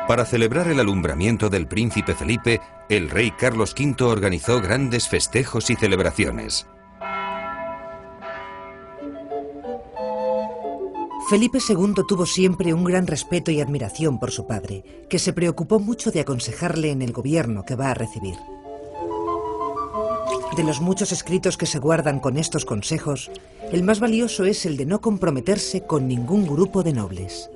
Para celebrar el alumbramiento del príncipe Felipe, el rey Carlos V organizó grandes festejos y celebraciones. Felipe II tuvo siempre un gran respeto y admiración por su padre, que se preocupó mucho de aconsejarle en el gobierno que va a recibir. De los muchos escritos que se guardan con estos consejos, el más valioso es el de no comprometerse con ningún grupo de nobles.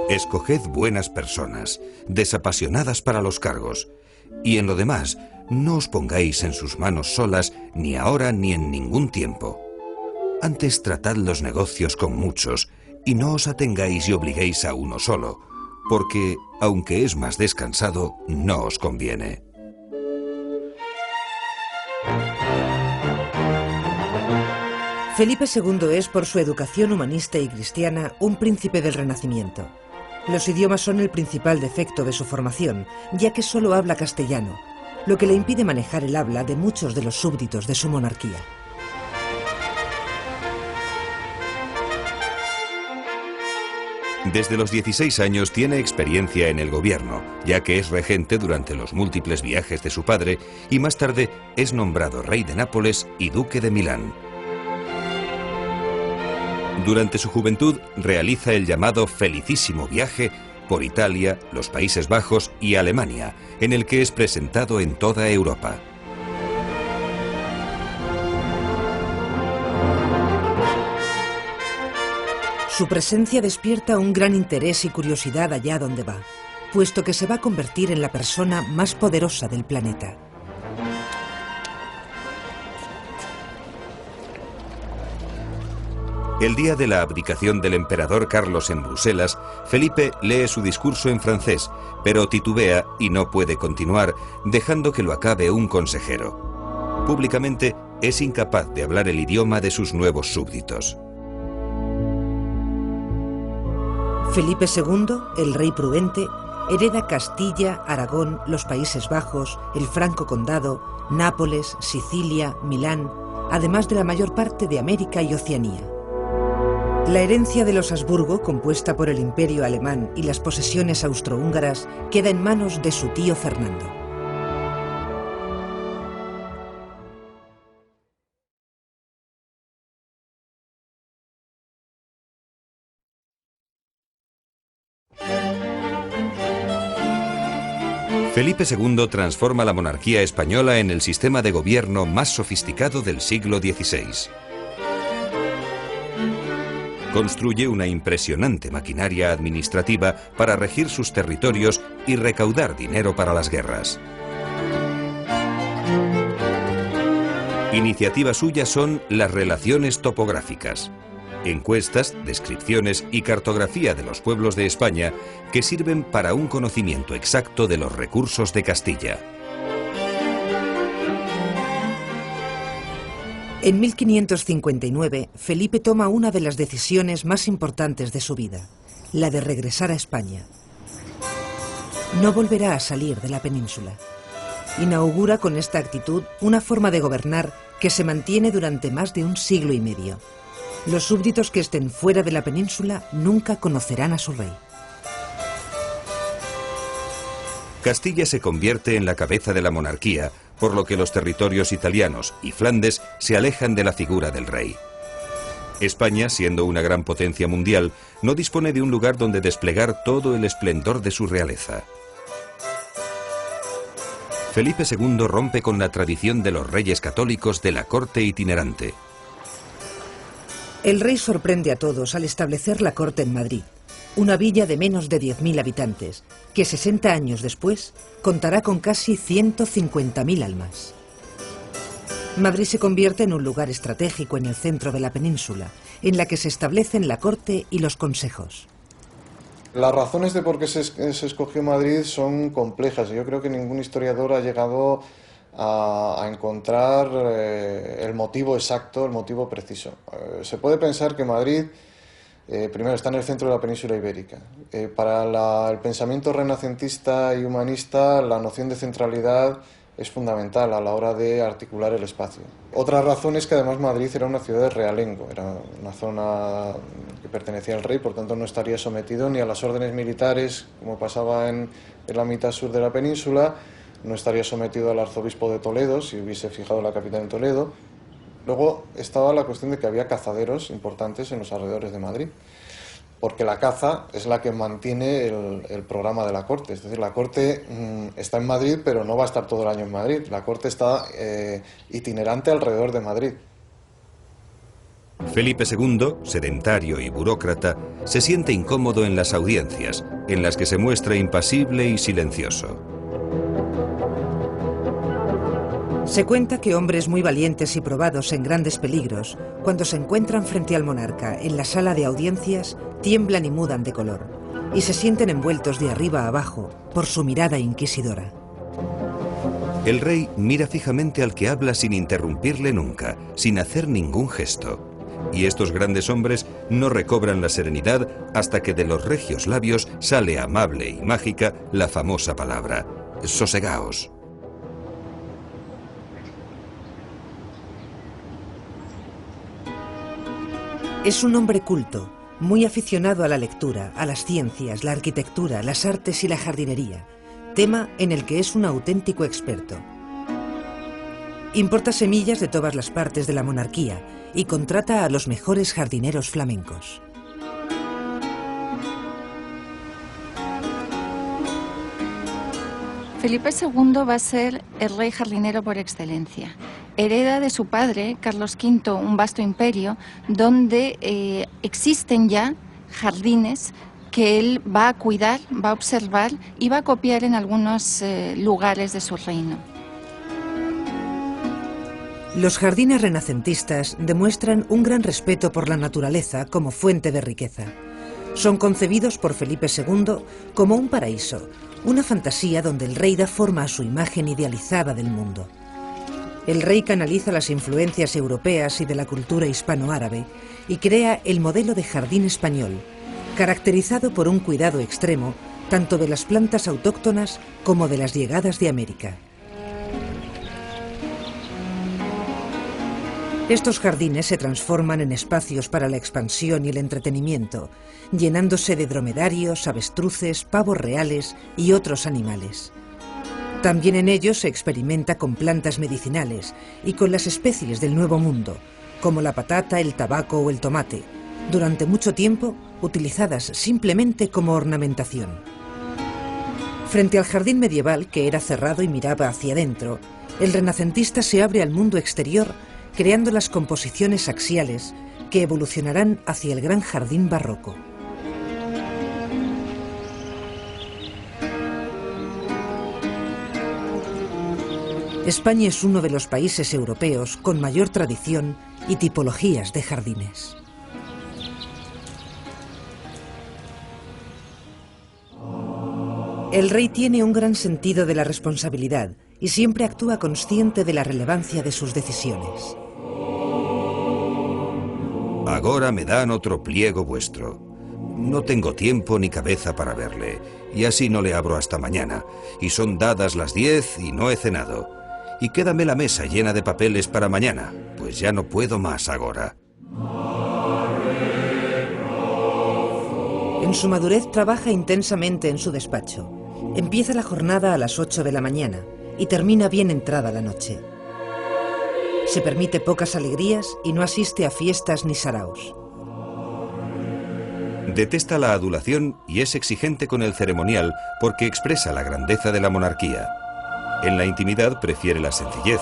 Escoged buenas personas, desapasionadas para los cargos, y en lo demás, no os pongáis en sus manos solas, ni ahora ni en ningún tiempo. Antes tratad los negocios con muchos, y no os atengáis y obliguéis a uno solo, porque, aunque es más descansado, no os conviene. Felipe II es, por su educación humanista y cristiana, un príncipe del Renacimiento. Los idiomas son el principal defecto de su formación, ya que solo habla castellano, lo que le impide manejar el habla de muchos de los súbditos de su monarquía. Desde los 16 años tiene experiencia en el gobierno, ya que es regente durante los múltiples viajes de su padre y más tarde es nombrado rey de Nápoles y duque de Milán. Durante su juventud realiza el llamado Felicísimo Viaje por Italia, los Países Bajos y Alemania, en el que es presentado en toda Europa. Su presencia despierta un gran interés y curiosidad allá donde va, puesto que se va a convertir en la persona más poderosa del planeta. El día de la abdicación del emperador Carlos en Bruselas, Felipe lee su discurso en francés, pero titubea y no puede continuar, dejando que lo acabe un consejero. Públicamente es incapaz de hablar el idioma de sus nuevos súbditos. Felipe II, el rey prudente, hereda Castilla, Aragón, los Países Bajos, el Franco Condado, Nápoles, Sicilia, Milán, además de la mayor parte de América y Oceanía. La herencia de los Habsburgo, compuesta por el Imperio alemán y las posesiones austrohúngaras, queda en manos de su tío Fernando. Felipe II transforma la monarquía española en el sistema de gobierno más sofisticado del siglo XVI. Construye una impresionante maquinaria administrativa para regir sus territorios y recaudar dinero para las guerras. Iniciativa suya son las relaciones topográficas. Encuestas, descripciones y cartografía de los pueblos de España que sirven para un conocimiento exacto de los recursos de Castilla. En 1559, Felipe toma una de las decisiones más importantes de su vida, la de regresar a España. No volverá a salir de la península. Inaugura con esta actitud una forma de gobernar que se mantiene durante más de un siglo y medio. Los súbditos que estén fuera de la península nunca conocerán a su rey. Castilla se convierte en la cabeza de la monarquía, por lo que los territorios italianos y Flandes se alejan de la figura del rey. España, siendo una gran potencia mundial, no dispone de un lugar donde desplegar todo el esplendor de su realeza. Felipe II rompe con la tradición de los reyes católicos de la corte itinerante. El rey sorprende a todos al establecer la corte en Madrid, una villa de menos de 10.000 habitantes, que 60 años después contará con casi 150.000 almas. Madrid se convierte en un lugar estratégico en el centro de la península, en la que se establecen la corte y los consejos. Las razones de por qué se escogió Madrid son complejas. Yo creo que ningún historiador ha llegado a encontrar el motivo exacto, el motivo preciso. Se puede pensar que Madrid, primero, está en el centro de la península ibérica. Para el pensamiento renacentista y humanista, la noción de centralidad es fundamental a la hora de articular el espacio. Otra razón es que además Madrid era una ciudad de realengo, era una zona que pertenecía al rey, por tanto no estaría sometido ni a las órdenes militares, como pasaba en la mitad sur de la península, no estaría sometido al arzobispo de Toledo, si hubiese fijado la capital en Toledo. Luego estaba la cuestión de que había cazaderos importantes en los alrededores de Madrid, porque la caza es la que mantiene el programa de la corte. Es decir, la corte está en Madrid, pero no va a estar todo el año en Madrid. La corte está itinerante alrededor de Madrid. Felipe II, sedentario y burócrata, se siente incómodo en las audiencias, en las que se muestra impasible y silencioso. Se cuenta que hombres muy valientes y probados en grandes peligros, cuando se encuentran frente al monarca en la sala de audiencias, tiemblan y mudan de color, y se sienten envueltos de arriba a abajo por su mirada inquisidora. El rey mira fijamente al que habla sin interrumpirle nunca, sin hacer ningún gesto. Y estos grandes hombres no recobran la serenidad hasta que de los regios labios sale amable y mágica la famosa palabra: sosegaos. Es un hombre culto, muy aficionado a la lectura, a las ciencias, la arquitectura, las artes y la jardinería, tema en el que es un auténtico experto. Importa semillas de todas las partes de la monarquía y contrata a los mejores jardineros flamencos. Felipe II va a ser el rey jardinero por excelencia. Hereda de su padre, Carlos V, un vasto imperio donde existen ya jardines que él va a cuidar, va a observar y va a copiar en algunos lugares de su reino. Los jardines renacentistas demuestran un gran respeto por la naturaleza como fuente de riqueza. Son concebidos por Felipe II como un paraíso, una fantasía donde el rey da forma a su imagen idealizada del mundo. El rey canaliza las influencias europeas y de la cultura hispano-árabe y crea el modelo de jardín español, caracterizado por un cuidado extremo tanto de las plantas autóctonas como de las llegadas de América. Estos jardines se transforman en espacios para la expansión y el entretenimiento, llenándose de dromedarios, avestruces, pavos reales y otros animales. También en ellos se experimenta con plantas medicinales y con las especies del Nuevo Mundo, como la patata, el tabaco o el tomate, durante mucho tiempo utilizadas simplemente como ornamentación. Frente al jardín medieval, que era cerrado y miraba hacia adentro, el renacentista se abre al mundo exterior creando las composiciones axiales que evolucionarán hacia el gran jardín barroco. España es uno de los países europeos con mayor tradición y tipologías de jardines. El rey tiene un gran sentido de la responsabilidad y siempre actúa consciente de la relevancia de sus decisiones. Agora me dan otro pliego vuestro. No tengo tiempo ni cabeza para verle, y así no le abro hasta mañana, y son dadas las 10 y no he cenado. Y quédame la mesa llena de papeles para mañana, pues ya no puedo más agora. En su madurez trabaja intensamente en su despacho. Empieza la jornada a las 8 de la mañana y termina bien entrada la noche. Se permite pocas alegrías y no asiste a fiestas ni saraos. Detesta la adulación y es exigente con el ceremonial porque expresa la grandeza de la monarquía. En la intimidad prefiere la sencillez,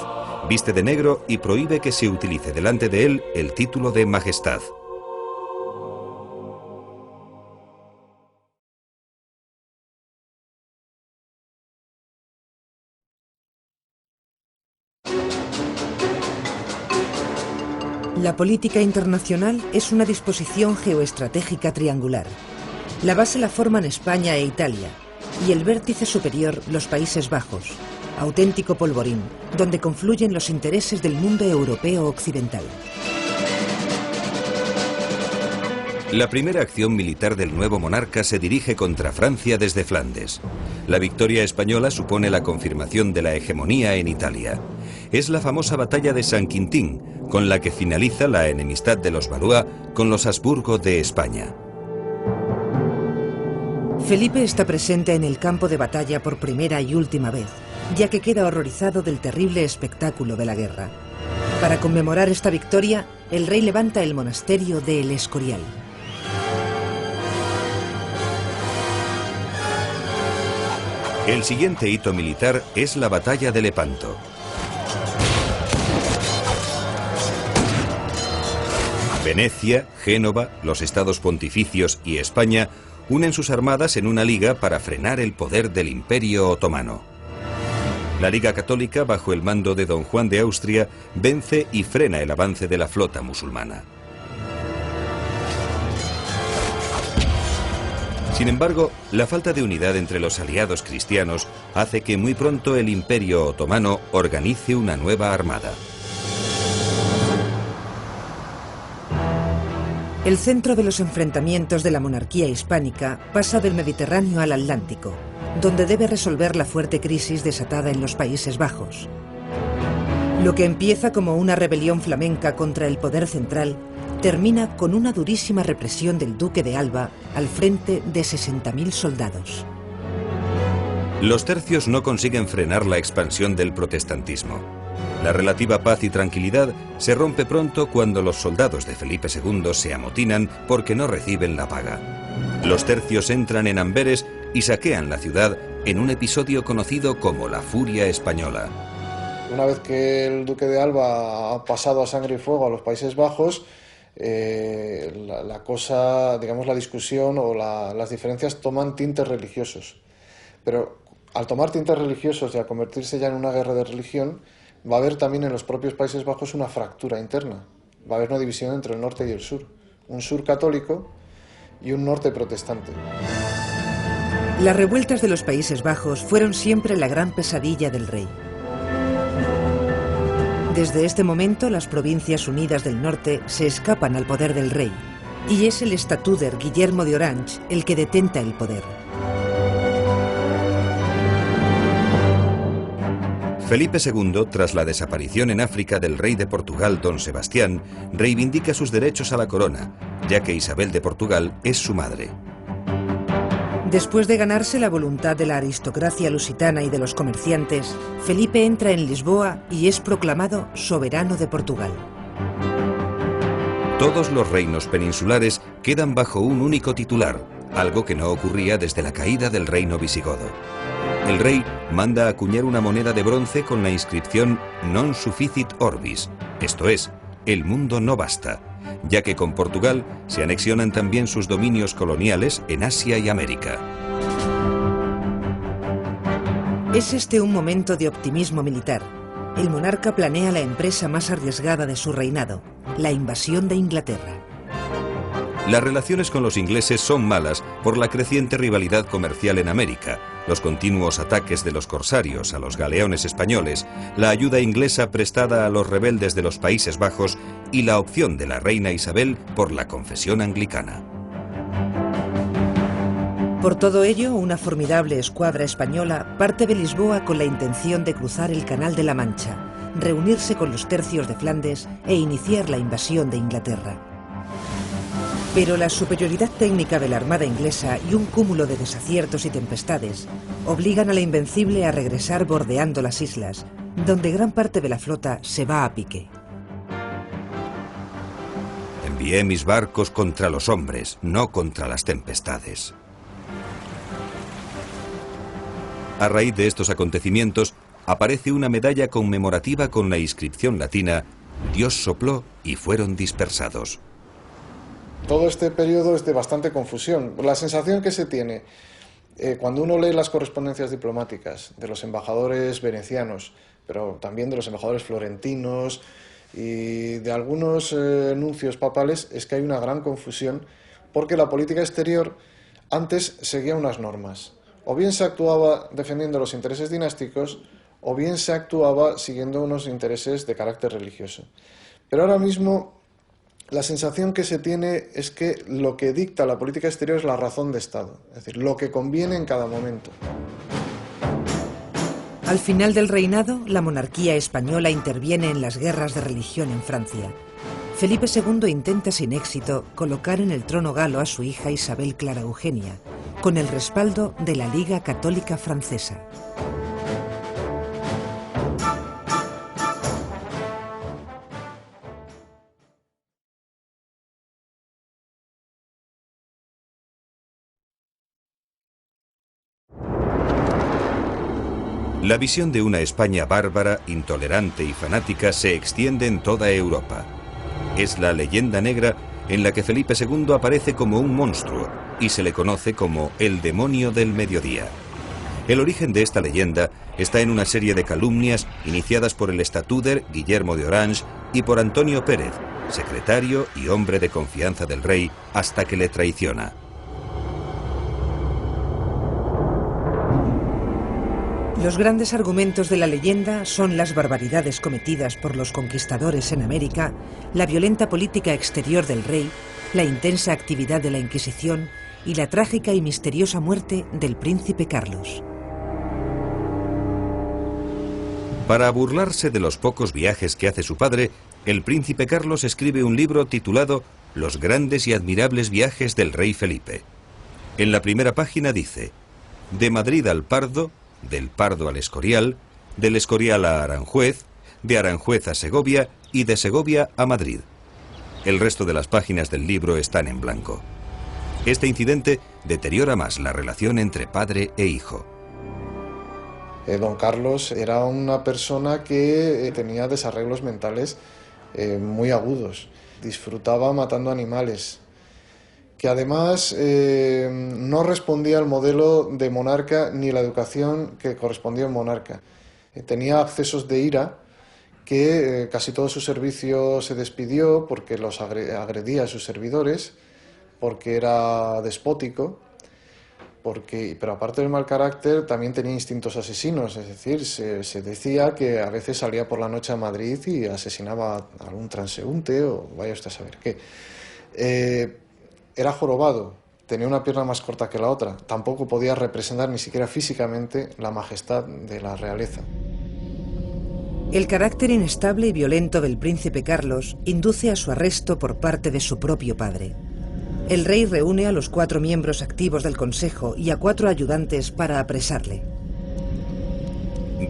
viste de negro y prohíbe que se utilice delante de él el título de majestad. La política internacional es una disposición geoestratégica triangular. La base la forman España e Italia, y el vértice superior los Países Bajos, auténtico polvorín, donde confluyen los intereses del mundo europeo occidental. La primera acción militar del nuevo monarca se dirige contra Francia desde Flandes. La victoria española supone la confirmación de la hegemonía en Italia. Es la famosa batalla de San Quintín, con la que finaliza la enemistad de los Valois con los Habsburgo de España. Felipe está presente en el campo de batalla por primera y última vez, ya que queda horrorizado del terrible espectáculo de la guerra. Para conmemorar esta victoria, el rey levanta el monasterio de El Escorial. El siguiente hito militar es la batalla de Lepanto. Venecia, Génova, los estados pontificios y España unen sus armadas en una liga para frenar el poder del Imperio Otomano. La Liga Católica, bajo el mando de Don Juan de Austria, vence y frena el avance de la flota musulmana. Sin embargo, la falta de unidad entre los aliados cristianos hace que muy pronto el Imperio Otomano organice una nueva armada. El centro de los enfrentamientos de la monarquía hispánica pasa del Mediterráneo al Atlántico, donde debe resolver la fuerte crisis desatada en los Países Bajos. Lo que empieza como una rebelión flamenca contra el poder central termina con una durísima represión del duque de Alba al frente de 60.000 soldados. Los tercios no consiguen frenar la expansión del protestantismo. La relativa paz y tranquilidad se rompe pronto cuando los soldados de Felipe II se amotinan porque no reciben la paga. Los tercios entran en Amberes y saquean la ciudad en un episodio conocido como la Furia Española. Una vez que el duque de Alba ha pasado a sangre y fuego a los Países Bajos, la cosa, digamos, la discusión o las diferencias toman tintes religiosos. Pero al tomar tintes religiosos y al convertirse ya en una guerra de religión, va a haber también en los propios Países Bajos una fractura interna. Va a haber una división entre el norte y el sur. Un sur católico y un norte protestante. Las revueltas de los Países Bajos fueron siempre la gran pesadilla del rey. Desde este momento, las provincias unidas del norte se escapan al poder del rey, y es el estatúder Guillermo de Orange el que detenta el poder. Felipe II, tras la desaparición en África del rey de Portugal, don Sebastián, reivindica sus derechos a la corona, ya que Isabel de Portugal es su madre. Después de ganarse la voluntad de la aristocracia lusitana y de los comerciantes, Felipe entra en Lisboa y es proclamado soberano de Portugal. Todos los reinos peninsulares quedan bajo un único titular, algo que no ocurría desde la caída del reino visigodo. El rey manda acuñar una moneda de bronce con la inscripción Non sufficit orbis, esto es, el mundo no basta, ya que con Portugal se anexionan también sus dominios coloniales en Asia y América. Es este un momento de optimismo militar. El monarca planea la empresa más arriesgada de su reinado, la invasión de Inglaterra. Las relaciones con los ingleses son malas por la creciente rivalidad comercial en América, los continuos ataques de los corsarios a los galeones españoles, la ayuda inglesa prestada a los rebeldes de los Países Bajos y la opción de la reina Isabel por la confesión anglicana. Por todo ello, una formidable escuadra española parte de Lisboa con la intención de cruzar el Canal de la Mancha, reunirse con los tercios de Flandes e iniciar la invasión de Inglaterra. Pero la superioridad técnica de la armada inglesa y un cúmulo de desaciertos y tempestades obligan a la Invencible a regresar bordeando las islas, donde gran parte de la flota se va a pique. Envié mis barcos contra los hombres, no contra las tempestades. A raíz de estos acontecimientos, aparece una medalla conmemorativa con la inscripción latina «Dios sopló y fueron dispersados». Todo este periodo es de bastante confusión. La sensación que se tiene cuando uno lee las correspondencias diplomáticas de los embajadores venecianos, pero también de los embajadores florentinos y de algunos nuncios papales, es que hay una gran confusión porque la política exterior antes seguía unas normas. O bien se actuaba defendiendo los intereses dinásticos, o bien se actuaba siguiendo unos intereses de carácter religioso. Pero ahora mismo La sensación que se tiene es que lo que dicta la política exterior es la razón de Estado, es decir, lo que conviene en cada momento. Al final del reinado, la monarquía española interviene en las guerras de religión en Francia. Felipe II intenta sin éxito colocar en el trono galo a su hija Isabel Clara Eugenia, con el respaldo de la Liga Católica Francesa. La visión de una España bárbara, intolerante y fanática se extiende en toda Europa. Es la leyenda negra en la que Felipe II aparece como un monstruo y se le conoce como el demonio del mediodía. El origen de esta leyenda está en una serie de calumnias iniciadas por el estatúder Guillermo de Orange y por Antonio Pérez, secretario y hombre de confianza del rey, hasta que le traiciona. Los grandes argumentos de la leyenda son las barbaridades cometidas por los conquistadores en América, la violenta política exterior del rey, la intensa actividad de la Inquisición y la trágica y misteriosa muerte del príncipe Carlos. Para burlarse de los pocos viajes que hace su padre, el príncipe Carlos escribe un libro titulado Los grandes y admirables viajes del rey Felipe. En la primera página dice: de Madrid al Pardo, del Pardo al Escorial, del Escorial a Aranjuez, de Aranjuez a Segovia y de Segovia a Madrid. El resto de las páginas del libro están en blanco. Este incidente deteriora más la relación entre padre e hijo. Don Carlos era una persona que tenía desarreglos mentales muy agudos. Disfrutaba matando animales, que además no respondía al modelo de monarca ni la educación que correspondía a un monarca. Tenía accesos de ira, que casi todo su servicio se despidió porque los agredía a sus servidores, porque era despótico, pero aparte del mal carácter también tenía instintos asesinos, es decir, se decía que a veces salía por la noche a Madrid y asesinaba a algún transeúnte o vaya usted a saber qué. Era jorobado, tenía una pierna más corta que la otra, tampoco podía representar ni siquiera físicamente la majestad de la realeza. El carácter inestable y violento del príncipe Carlos induce a su arresto por parte de su propio padre. El rey reúne a los 4 miembros activos del consejo y a 4 ayudantes para apresarle.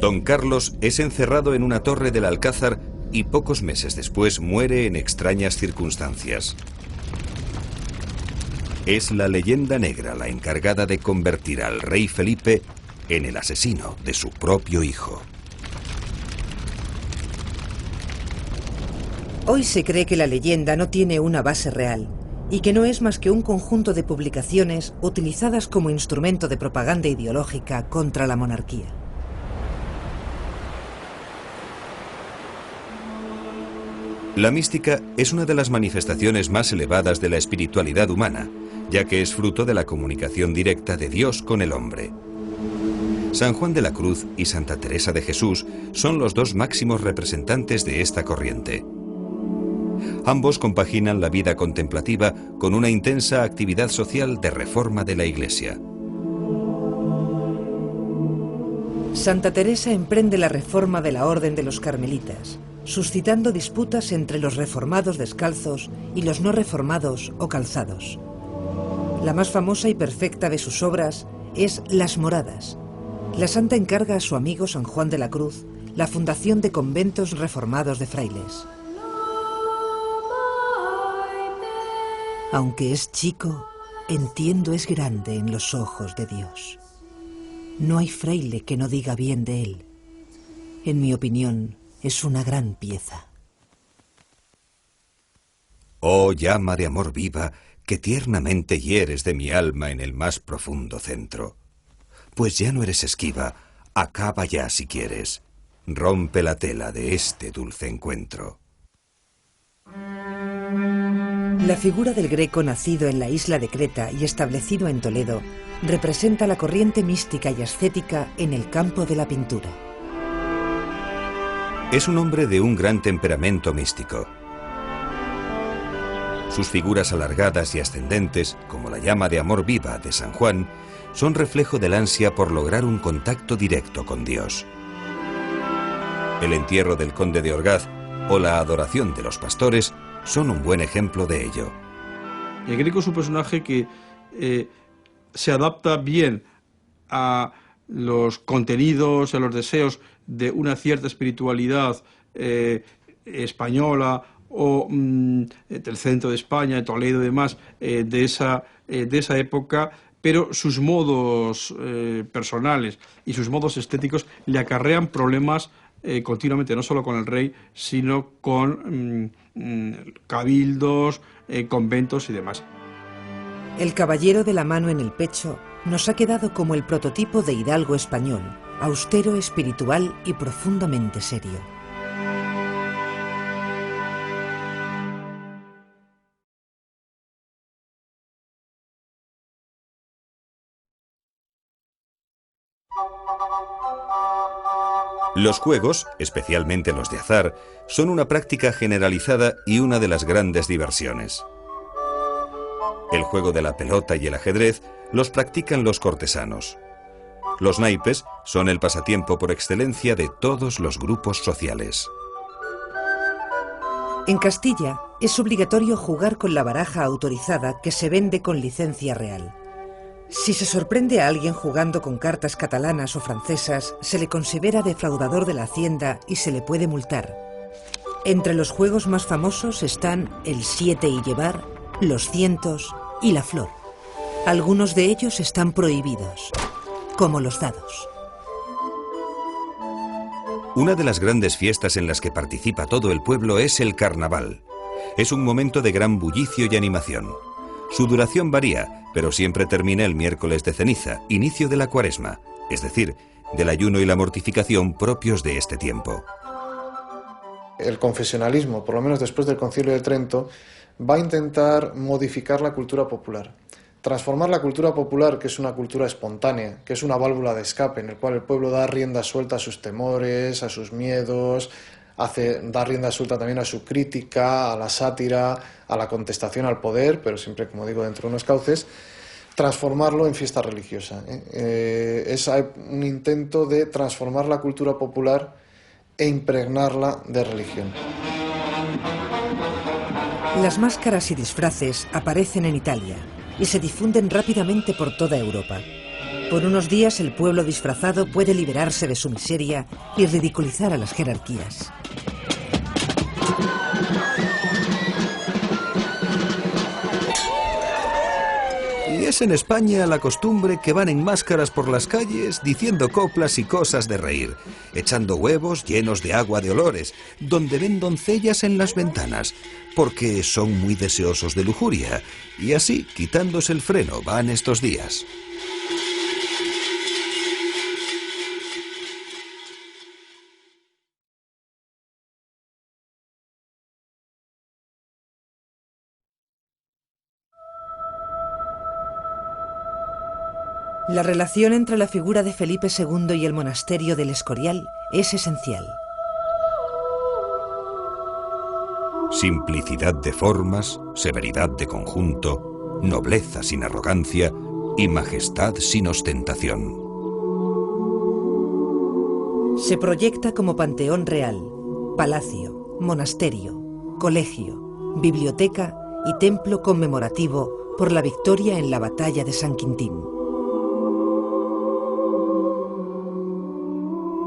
Don Carlos es encerrado en una torre del Alcázar y pocos meses después muere en extrañas circunstancias. Es la leyenda negra la encargada de convertir al rey Felipe en el asesino de su propio hijo. Hoy se cree que la leyenda no tiene una base real y que no es más que un conjunto de publicaciones utilizadas como instrumento de propaganda ideológica contra la monarquía. La mística es una de las manifestaciones más elevadas de la espiritualidad humana, ya que es fruto de la comunicación directa de Dios con el hombre. San Juan de la Cruz y Santa Teresa de Jesús son los 2 máximos representantes de esta corriente. Ambos compaginan la vida contemplativa con una intensa actividad social de reforma de la Iglesia. Santa Teresa emprende la reforma de la Orden de los Carmelitas, suscitando disputas entre los reformados descalzos y los no reformados o calzados. La más famosa y perfecta de sus obras es Las Moradas. La santa encarga a su amigo San Juan de la Cruz la fundación de conventos reformados de frailes. Aunque es chico, entiendo es grande en los ojos de Dios. No hay fraile que no diga bien de él. En mi opinión, es una gran pieza. Oh llama de amor viva, que tiernamente hieres de mi alma en el más profundo centro. Pues ya no eres esquiva, acaba ya si quieres. Rompe la tela de este dulce encuentro. La figura del Greco nacido en la isla de Creta y establecido en Toledo representa la corriente mística y ascética en el campo de la pintura. Es un hombre de un gran temperamento místico. Sus figuras alargadas y ascendentes, como la llama de amor viva de San Juan, son reflejo del ansia por lograr un contacto directo con Dios. El entierro del conde de Orgaz o la adoración de los pastores son un buen ejemplo de ello. El Greco es un personaje que se adapta bien a los contenidos, a los deseos de una cierta espiritualidad española o del centro de España, de Toledo y demás, de esa época, pero sus modos personales y sus modos estéticos le acarrean problemas continuamente, no solo con el rey, sino con cabildos, conventos y demás. El caballero de la mano en el pecho nos ha quedado como el prototipo de hidalgo español, austero, espiritual y profundamente serio. Los juegos, especialmente los de azar, son una práctica generalizada y una de las grandes diversiones. El juego de la pelota y el ajedrez los practican los cortesanos. Los naipes son el pasatiempo por excelencia de todos los grupos sociales. En Castilla es obligatorio jugar con la baraja autorizada que se vende con licencia real. Si se sorprende a alguien jugando con cartas catalanas o francesas, se le considera defraudador de la hacienda y se le puede multar. Entre los juegos más famosos están el 7 y llevar, los cientos y la flor. Algunos de ellos están prohibidos, como los dados. Una de las grandes fiestas en las que participa todo el pueblo es el carnaval. Es un momento de gran bullicio y animación. Su duración varía, pero siempre termina el miércoles de ceniza, inicio de la cuaresma, es decir, del ayuno y la mortificación propios de este tiempo. El confesionalismo, por lo menos después del Concilio de Trento, va a intentar modificar la cultura popular. Transformar la cultura popular, que es una cultura espontánea, que es una válvula de escape en el cual el pueblo da rienda suelta a sus temores, a sus miedos, da rienda suelta también a su crítica, a la sátira, a la contestación al poder, pero siempre, como digo, dentro de unos cauces, transformarlo en fiesta religiosa. Es un intento de transformar la cultura popular e impregnarla de religión. Las máscaras y disfraces aparecen en Italia y se difunden rápidamente por toda Europa. Por unos días el pueblo disfrazado puede liberarse de su miseria y ridiculizar a las jerarquías. Y es en España la costumbre que van en máscaras por las calles diciendo coplas y cosas de reír, echando huevos llenos de agua de olores, donde ven doncellas en las ventanas, porque son muy deseosos de lujuria, y así, quitándose el freno, van estos días. La relación entre la figura de Felipe II y el monasterio del Escorial es esencial. Simplicidad de formas, severidad de conjunto, nobleza sin arrogancia y majestad sin ostentación. Se proyecta como panteón real, palacio, monasterio, colegio, biblioteca y templo conmemorativo por la victoria en la batalla de San Quintín.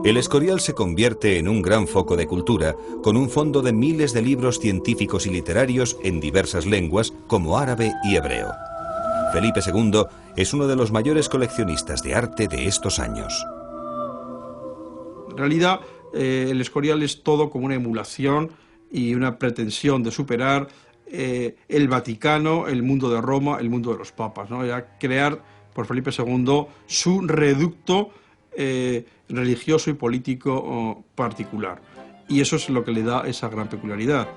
El Escorial se convierte en un gran foco de cultura, con un fondo de miles de libros científicos y literarios en diversas lenguas, como árabe y hebreo. Felipe II es uno de los mayores coleccionistas de arte de estos años. En realidad, el Escorial es todo como una emulación y una pretensión de superar el Vaticano, el mundo de Roma, el mundo de los papas, ¿no? Ya crear por Felipe II su reducto religioso y político particular. Y eso es lo que le da esa gran peculiaridad.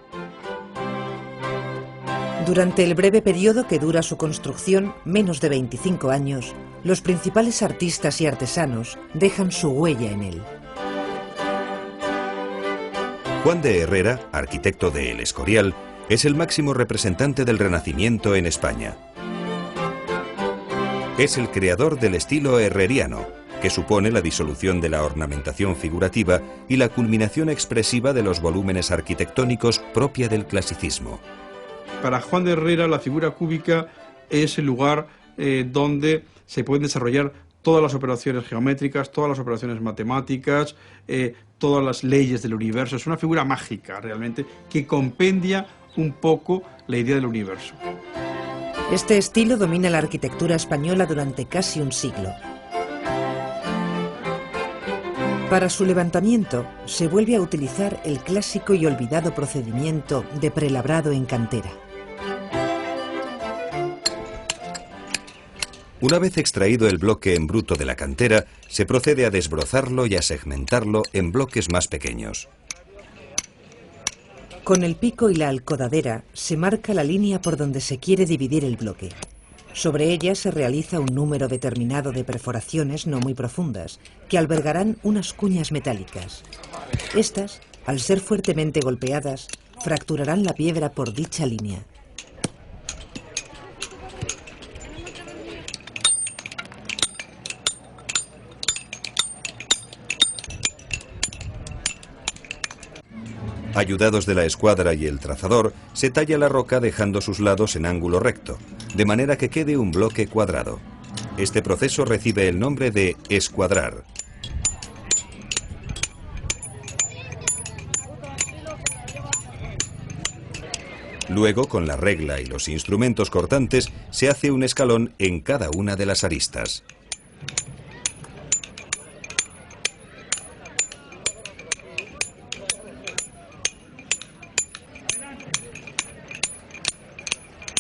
Durante el breve periodo que dura su construcción, menos de 25 años, los principales artistas y artesanos dejan su huella en él. Juan de Herrera, arquitecto de El Escorial, Es el máximo representante del Renacimiento en España. Es el creador del estilo herreriano, que supone la disolución de la ornamentación figurativa y la culminación expresiva de los volúmenes arquitectónicos propia del clasicismo. Para Juan de Herrera, la figura cúbica es el lugar donde se pueden desarrollar todas las operaciones geométricas, todas las operaciones matemáticas, todas las leyes del universo. Es una figura mágica, realmente, que compendia un poco la idea del universo. Este estilo domina la arquitectura española durante casi un siglo. Para su levantamiento, se vuelve a utilizar el clásico y olvidado procedimiento de prelabrado en cantera. Una vez extraído el bloque en bruto de la cantera, se procede a desbrozarlo y a segmentarlo en bloques más pequeños. Con el pico y la alcodadera se marca la línea por donde se quiere dividir el bloque. Sobre ella se realiza un número determinado de perforaciones no muy profundas, que albergarán unas cuñas metálicas. Estas, al ser fuertemente golpeadas, fracturarán la piedra por dicha línea. Ayudados de la escuadra y el trazador, se talla la roca dejando sus lados en ángulo recto, de manera que quede un bloque cuadrado. Este proceso recibe el nombre de escuadrar. Luego, con la regla y los instrumentos cortantes, se hace un escalón en cada una de las aristas.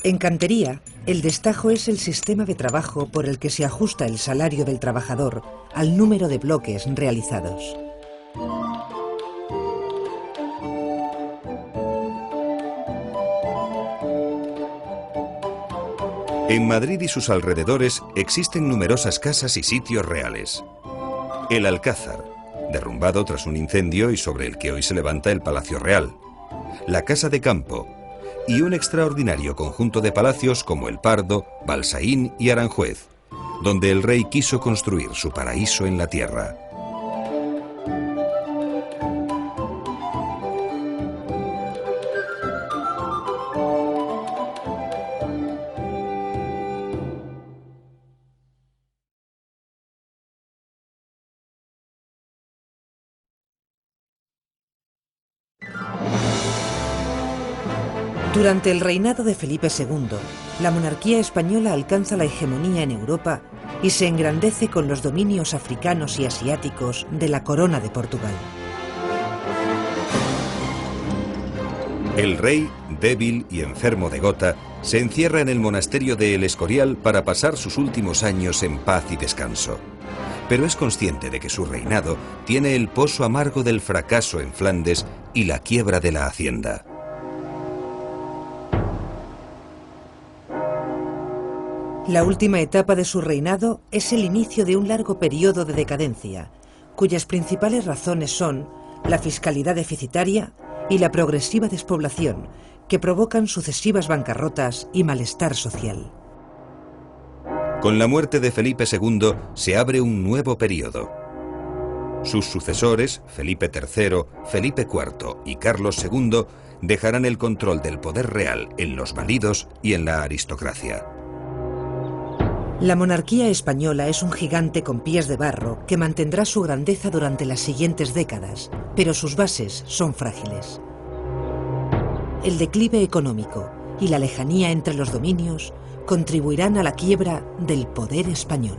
En cantería, el destajo es el sistema de trabajo por el que se ajusta el salario del trabajador al número de bloques realizados. En Madrid y sus alrededores existen numerosas casas y sitios reales. El Alcázar, derrumbado tras un incendio y sobre el que hoy se levanta el Palacio Real. La Casa de Campo, y un extraordinario conjunto de palacios como el Pardo, Balsaín y Aranjuez, donde el rey quiso construir su paraíso en la tierra. Durante el reinado de Felipe II, la monarquía española alcanza la hegemonía en Europa y se engrandece con los dominios africanos y asiáticos de la Corona de Portugal. El rey, débil y enfermo de gota, se encierra en el monasterio de El Escorial para pasar sus últimos años en paz y descanso. Pero es consciente de que su reinado tiene el pozo amargo del fracaso en Flandes y la quiebra de la hacienda. La última etapa de su reinado es el inicio de un largo periodo de decadencia, cuyas principales razones son la fiscalidad deficitaria y la progresiva despoblación, que provocan sucesivas bancarrotas y malestar social. Con la muerte de Felipe II se abre un nuevo periodo. Sus sucesores, Felipe III, Felipe IV y Carlos II, dejarán el control del poder real en los validos y en la aristocracia. La monarquía española es un gigante con pies de barro que mantendrá su grandeza durante las siguientes décadas, pero sus bases son frágiles. El declive económico y la lejanía entre los dominios contribuirán a la quiebra del poder español.